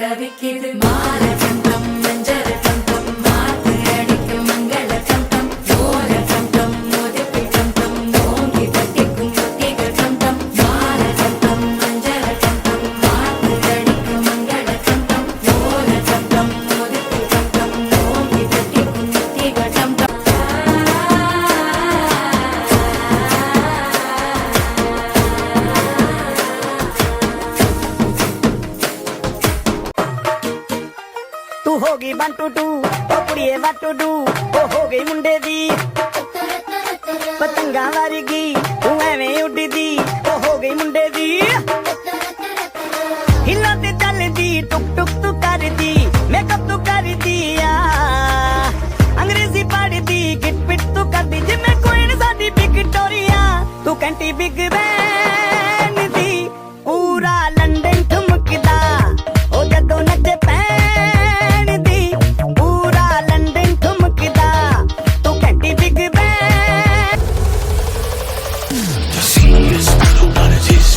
தவிக்குது மாற கண்டம் மஞ்சர கண்டம் மாத்து அடிக்கும் மங்கள கண்டம் ஓர கண்டம் முதுப்பு கண்டம் ஓங்கி தட்டிக்கும் முத்திக கண்டம் மாற கண்டம் மஞ்சர கண்டம் மாத்து அடிக்கும் மங்கள கண்டம் ஓர கண்டம் முதுப்பு கண்டம் ஓங்கி தட்டிக்கும் முத்திக கண்டம் तू होगी 1 2 2 ओ कुड़िए what to do ओ हो गई मुंडे दी पतंगा वारगी तू एवें उड़दी ओ हो गई मुंडे दी हिला ते चलदी टुक टुक तू करदी मेकअप तू करदी आ अंग्रेजी पढ़दी गिट पिट तू करदी जिमें कोई साडी विक्टोरिया तू कैंटी बिग बैन दी पूरा लंदन ठुमकदा ओ जदों नचे The scene is full of oddities,